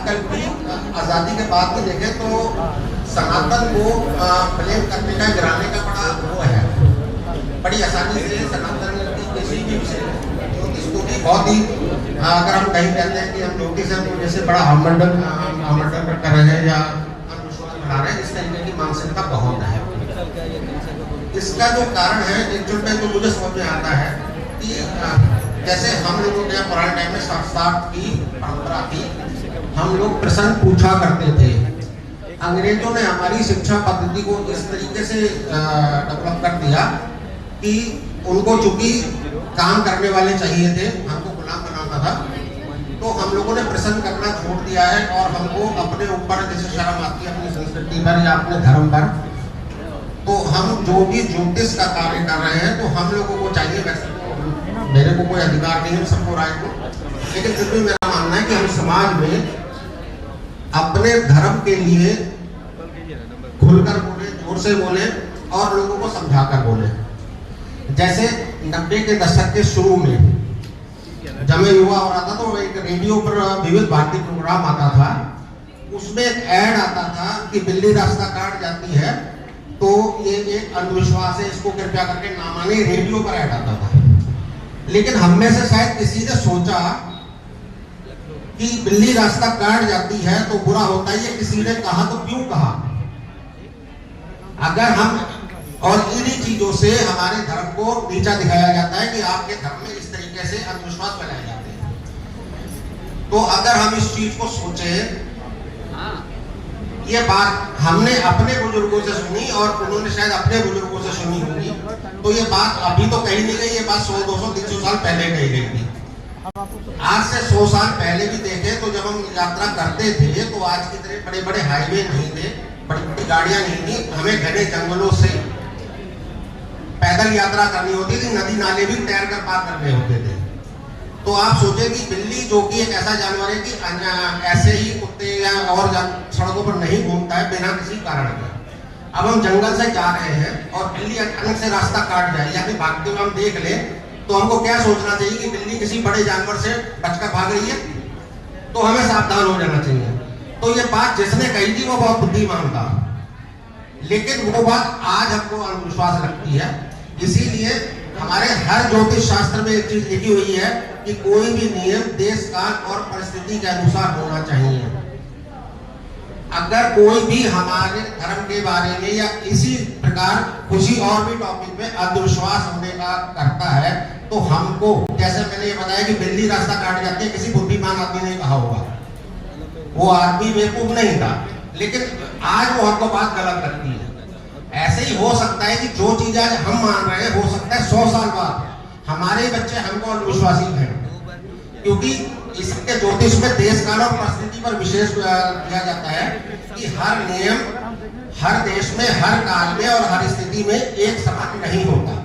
आजकल भी आज़ादी के बाद भी देखें तो सनातन को ब्लेम करने का, गिराने का बड़ा वो है, बड़ी आसानी से सनातन की किसी भी विषय इसको भी बहुत ही अगर हम कहीं कहते हैं कि हम ज्योतिष हैं तो जैसे बड़ा आमंडन कर रहे हैं या अंधविश्वास बढ़ा रहे हैं, इस तरीके की मानसिकता बहुत है। इसका जो कारण है एक में तो मुझे समझ में आता है कि जैसे हम लोगों के पुराने टाइम में शास्त्रार्थ की परंपरा थी, हम लोग प्रश्न पूछा करते थे। अंग्रेजों ने हमारी शिक्षा पद्धति को इस तरीके से डेवलप कर दिया कि उनको चूंकि काम करने वाले चाहिए थे, हमको गुलाम बनाना था, तो हम लोगों ने प्रश्न करना छोड़ दिया है और हमको अपने ऊपर जैसे शर्म आती है अपनी संस्कृति पर या अपने धर्म पर, तो हम जो भी ज्योतिष का कार्य कर रहे हैं तो हम लोगों को चाहिए, वैसे तो मेरे को कोई अधिकार नहीं है सबको राय को, लेकिन फिर भी मेरा मानना है कि हम समाज में अपने धर्म के लिए खुलकर बोले, जोर से बोले और लोगों को समझाकर बोले। जैसे 90 के दशक के शुरू में जब मैं युवा हो रहा था तो एक रेडियो पर विविध भारती प्रोग्राम आता था, उसमें एक ऐड आता था कि बिल्ली रास्ता काट जाती है तो ये एक अंधविश्वास है, इसको कृपया करके ना माने, रेडियो पर ऐड आता था। लेकिन हम में से शायद किसी ने सोचा कि बिल्ली रास्ता काट जाती है तो बुरा होता है, ये किसी ने कहा तो क्यों कहा। अगर हम और इन्हीं चीजों से हमारे धर्म को नीचा दिखाया जाता है कि आपके धर्म में इस तरीके से अंधविश्वास फैलाए जाते हैं। तो अगर हम इस चीज को सोचें, ये बात हमने अपने बुजुर्गों से सुनी और उन्होंने शायद अपने बुजुर्गों से सुनी होगी, तो ये बात अभी तो कही नहीं गई, ये बात 100, 200, 300 साल पहले कही गई थी। आज से 100 साल पहले भी देखें तो जब हम यात्रा करते थे तो आज की तरह बड़े बड़े हाईवे नहीं थे, बड़ी बड़ी गाड़ियां नहीं थी, हमें घने जंगलों से पैदल यात्रा करनी होती थी, नदी नाले भी तैर कर पार करने होते थे। तो आप सोचे कि बिल्ली जो कि एक ऐसा जानवर है कि ऐसे ही कुत्ते या और सड़कों पर नहीं घूमता है बिना किसी कारण के। अब हम जंगल से जा रहे हैं और बिल्ली अचानक से रास्ता काट जाए या फिर भागते हुए हम देख ले, तो हमको क्या सोचना चाहिए कि बिल्ली किसी बड़े जानवर से बचकर भाग रही है, तो हमें सावधान हो जाना चाहिए। तो ये बात जिसने कही थी वो बहुत बुद्धिमान था, लेकिन वो बात आज हमको अंधविश्वास लगती है। इसीलिए हमारे हर ज्योतिष शास्त्र में एक चीज लिखी हुई है कि कोई भी नियम देश काल और परिस्थिति के अनुसार होना चाहिए। अगर कोई भी हमारे धर्म के बारे में या इसी प्रकार किसी और भी टॉपिक में अंधविश्वास होने का करता है तो हमको, जैसे मैंने ये बताया कि बिल्ली रास्ता काट जाती है, किसी बुद्धिमान आदमी ने कहा होगा, वो आदमी बेवकूफ नहीं था, लेकिन आज वो हमको बात गलत लगती है। ऐसे ही हो सकता है कि जो चीज आज हम मान रहे हैं हो सकता है 100 साल बाद हमारे बच्चे हमको अंधविश्वासी कहें, क्योंकि इसके ज्योतिष में देश काल और परिस्थिति पर विशेष किया जाता है कि हर नियम हर देश में, हर काल में और हर स्थिति में एक समान नहीं होता।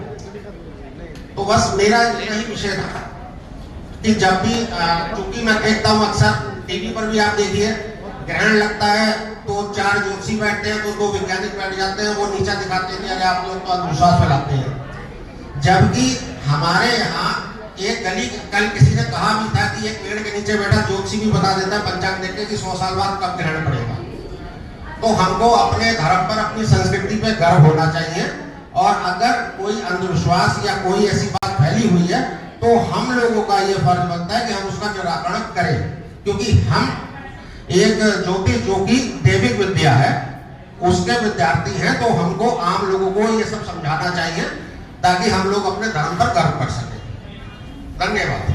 तो बस मेरा यही विषय था कि जब भी चूंकि मैं देखता हूँ अक्सर टीवी पर भी आप देखिए, ग्रहण लगता है तो 4 ज्योतिषी बैठते हैं तो 2 वैज्ञानिक बैठ जाते हैं, वो नीचा दिखाते हैं अरे आप लोग तो अंधविश्वास फैलाते हैं। जबकि हमारे यहाँ एक गली, कल किसी ने कहा भी था कि एक पेड़ के नीचे बैठा ज्योतिषी भी बता देता है पंचांग देख के कि 100 साल बाद कब ग्रहण पड़ेगा। तो हमको अपने धर्म पर, अपनी संस्कृति पे गर्व होना चाहिए, और अगर कोई अंधविश्वास या कोई ऐसी बात फैली हुई है तो हम लोगों का ये फर्ज बनता है कि हम उसका निराकरण करें, क्योंकि हम एक ज्योतिष जो कि दैविक विद्या है उसके विद्यार्थी हैं, तो हमको आम लोगों को ये सब समझाना चाहिए ताकि हम लोग अपने धर्म पर गर्व कर सकें। धन्यवाद।